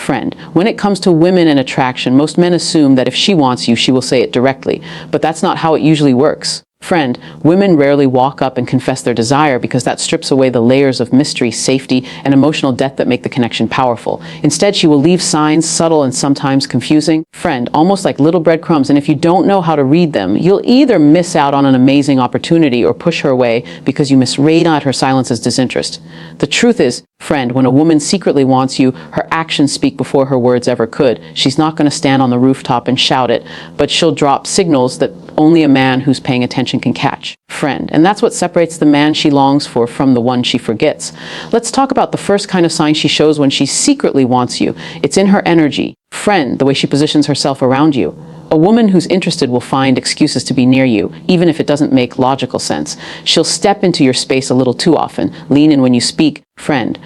Friend, when it comes to women and attraction, most men assume that if she wants you, she will say it directly, but that's not how it usually works. Friend, women rarely walk up and confess their desire because that strips away the layers of mystery, safety, and emotional depth that make the connection powerful. Instead, she will leave signs, subtle and sometimes confusing, friend, almost like little breadcrumbs, and if you don't know how to read them, you'll either miss out on an amazing opportunity or push her away because you misread her silence as disinterest. The truth is, friend, when a woman secretly wants you, her actions speak before her words ever could. She's not going to stand on the rooftop and shout it, but she'll drop signals that only a man who's paying attention can catch. Friend, and that's what separates the man she longs for from the one she forgets. Let's talk about the first kind of sign she shows when she secretly wants you. It's in her energy. Friend, the way she positions herself around you. A woman who's interested will find excuses to be near you, even if it doesn't make logical sense. She'll step into your space a little too often, lean in when you speak, friend,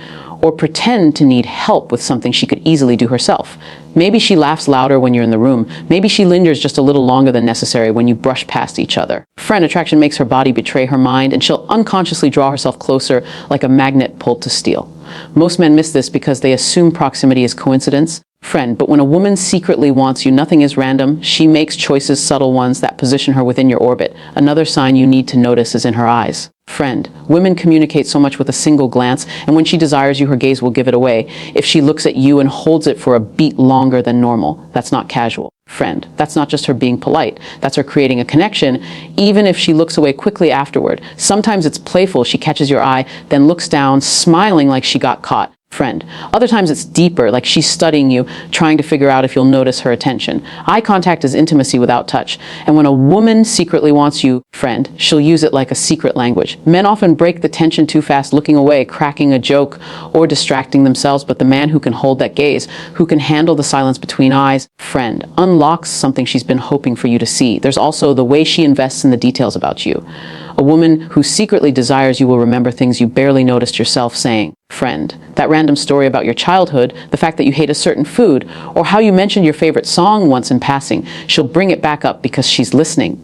or pretend to need help with something she could easily do herself. Maybe she laughs louder when you're in the room. Maybe she lingers just a little longer than necessary when you brush past each other. Friend, attraction makes her body betray her mind, and she'll unconsciously draw herself closer like a magnet pulled to steel. Most men miss this because they assume proximity is coincidence. Friend, but when a woman secretly wants you, nothing is random. She makes choices, subtle ones, that position her within your orbit. Another sign you need to notice is in her eyes. Friend, women communicate so much with a single glance, and when she desires you, her gaze will give it away. If she looks at you and holds it for a beat longer than normal, that's not casual. Friend, that's not just her being polite. That's her creating a connection, even if she looks away quickly afterward. Sometimes it's playful. She catches your eye, then looks down, smiling like she got caught. Friend. Other times it's deeper, like she's studying you, trying to figure out if you'll notice her attention. Eye contact is intimacy without touch. And when a woman secretly wants you, friend, she'll use it like a secret language. Men often break the tension too fast, looking away, cracking a joke, or distracting themselves. But the man who can hold that gaze, who can handle the silence between eyes, friend, unlocks something she's been hoping for you to see. There's also the way she invests in the details about you. A woman who secretly desires you will remember things you barely noticed yourself saying. Friend, that random story about your childhood, the fact that you hate a certain food, or how you mentioned your favorite song once in passing, she'll bring it back up because she's listening.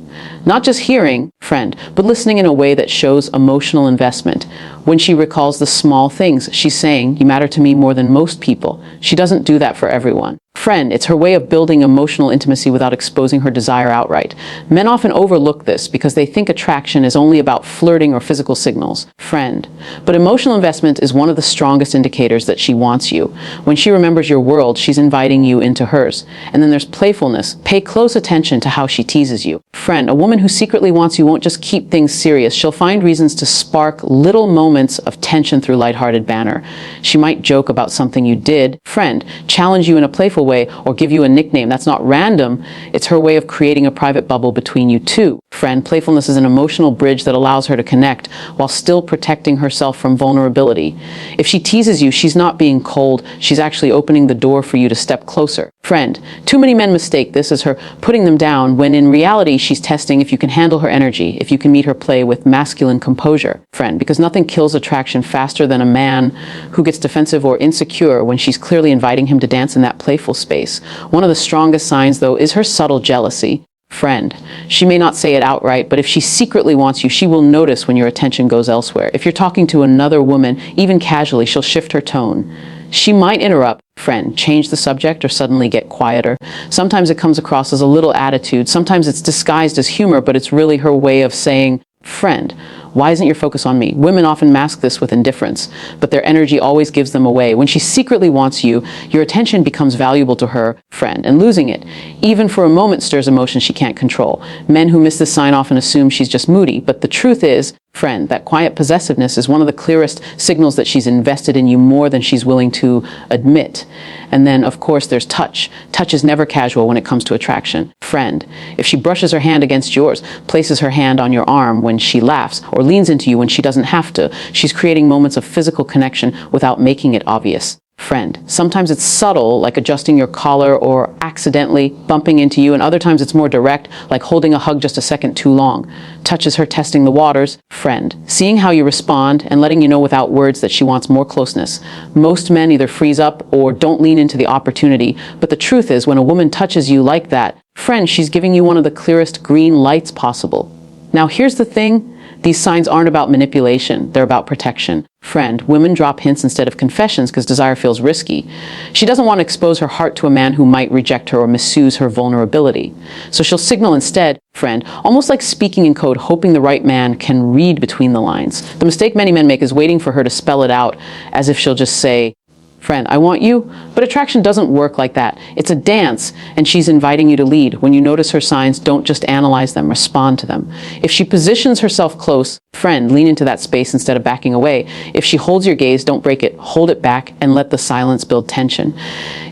Not just hearing, friend, but listening in a way that shows emotional investment. When she recalls the small things, she's saying, "You matter to me more than most people." She doesn't do that for everyone. Friend, it's her way of building emotional intimacy without exposing her desire outright. Men often overlook this because they think attraction is only about flirting or physical signals. Friend. But emotional investment is one of the strongest indicators that she wants you. When she remembers your world, she's inviting you into hers. And then there's playfulness. Pay close attention to how she teases you. Friend, a woman who secretly wants you won't just keep things serious. She'll find reasons to spark little moments of tension through lighthearted banter. She might joke about something you did. Friend, challenge you in a playful way, or give you a nickname. That's not random. It's her way of creating a private bubble between you two. Friend, playfulness is an emotional bridge that allows her to connect while still protecting herself from vulnerability. If she teases you, she's not being cold. She's actually opening the door for you to step closer. Friend, too many men mistake this as her putting them down, when in reality she's testing if you can handle her energy, if you can meet her play with masculine composure. Friend, because nothing kills attraction faster than a man who gets defensive or insecure when she's clearly inviting him to dance in that playful space. One of the strongest signs, though, is her subtle jealousy. Friend, she may not say it outright, but if she secretly wants you, she will notice when your attention goes elsewhere. If you're talking to another woman, even casually, she'll shift her tone. She might interrupt, friend, change the subject, or suddenly get quieter. Sometimes it comes across as a little attitude. Sometimes it's disguised as humor, but it's really her way of saying, friend, why isn't your focus on me? Women often mask this with indifference, but their energy always gives them away. When she secretly wants you, your attention becomes valuable to her, friend, and losing it, even for a moment, stirs emotions she can't control. Men who miss this sign often assume she's just moody, but the truth is, friend, that quiet possessiveness is one of the clearest signals that she's invested in you more than she's willing to admit. And then, of course, there's touch. Touch is never casual when it comes to attraction. Friend, if she brushes her hand against yours, places her hand on your arm when she laughs, or leans into you when she doesn't have to, she's creating moments of physical connection without making it obvious. Friend, sometimes it's subtle, like adjusting your collar or accidentally bumping into you, and other times it's more direct, like holding a hug just a second too long. Touch is her testing the waters. Friend, seeing how you respond and letting you know without words that she wants more closeness. Most men either freeze up or don't lean into the opportunity, but the truth is, when a woman touches you like that, friend, she's giving you one of the clearest green lights possible. Now here's the thing. These signs aren't about manipulation, they're about protection. Friend, women drop hints instead of confessions because desire feels risky. She doesn't want to expose her heart to a man who might reject her or misuse her vulnerability. So she'll signal instead, friend, almost like speaking in code, hoping the right man can read between the lines. The mistake many men make is waiting for her to spell it out as if she'll just say, friend, I want you. But attraction doesn't work like that. It's a dance, and she's inviting you to lead. When you notice her signs, don't just analyze them, respond to them. If she positions herself close, friend, lean into that space instead of backing away. If she holds your gaze, don't break it, hold it back, and let the silence build tension.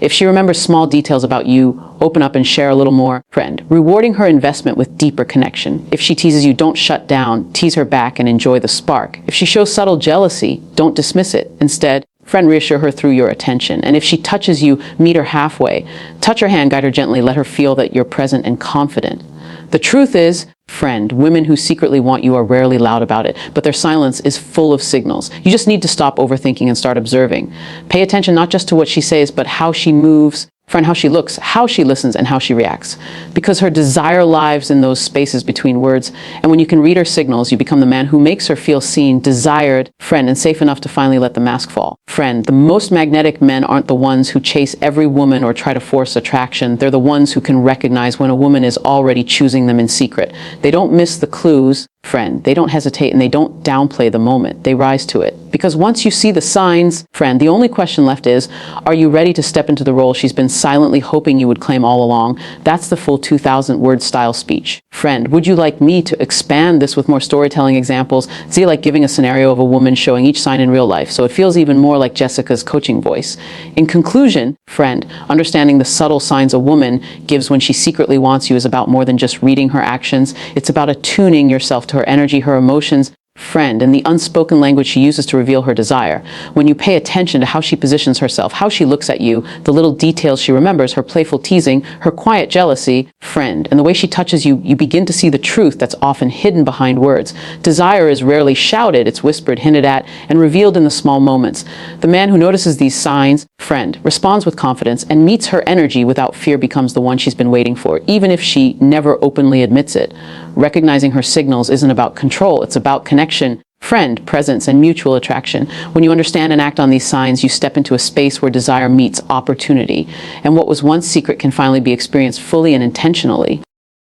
If she remembers small details about you, open up and share a little more, friend, rewarding her investment with deeper connection. If she teases you, don't shut down, tease her back and enjoy the spark. If she shows subtle jealousy, don't dismiss it. Instead, friend, reassure her through your attention. And if she touches you, meet her halfway. Touch her hand, guide her gently, let her feel that you're present and confident. The truth is, friend, women who secretly want you are rarely loud about it, but their silence is full of signals. You just need to stop overthinking and start observing. Pay attention not just to what she says, but how she moves, friend, how she looks, how she listens, and how she reacts. Because her desire lives in those spaces between words, and when you can read her signals, you become the man who makes her feel seen, desired, friend, and safe enough to finally let the mask fall. Friend, the most magnetic men aren't the ones who chase every woman or try to force attraction. They're the ones who can recognize when a woman is already choosing them in secret. They don't miss the clues, friend. They don't hesitate and they don't downplay the moment. They rise to it. Because once you see the signs, friend, the only question left is, are you ready to step into the role she's been silently hoping you would claim all along? That's the full 2,000-word style speech. Friend, would you like me to expand this with more storytelling examples? See, like giving a scenario of a woman showing each sign in real life, so it feels even more like Jessica's coaching voice. In conclusion, friend, understanding the subtle signs a woman gives when she secretly wants you is about more than just reading her actions. It's about attuning yourself to her energy, her emotions, friend, and the unspoken language she uses to reveal her desire. When you pay attention to how she positions herself, how she looks at you, the little details she remembers, her playful teasing, her quiet jealousy, friend, and the way she touches you, you begin to see the truth that's often hidden behind words. Desire is rarely shouted, it's whispered, hinted at, and revealed in the small moments. The man who notices these signs, friend, responds with confidence and meets her energy without fear becomes the one she's been waiting for, even if she never openly admits it. Recognizing her signals isn't about control, it's about connection, friend, presence, and mutual attraction. When you understand and act on these signs, you step into a space where desire meets opportunity, and what was once secret can finally be experienced fully and intentionally.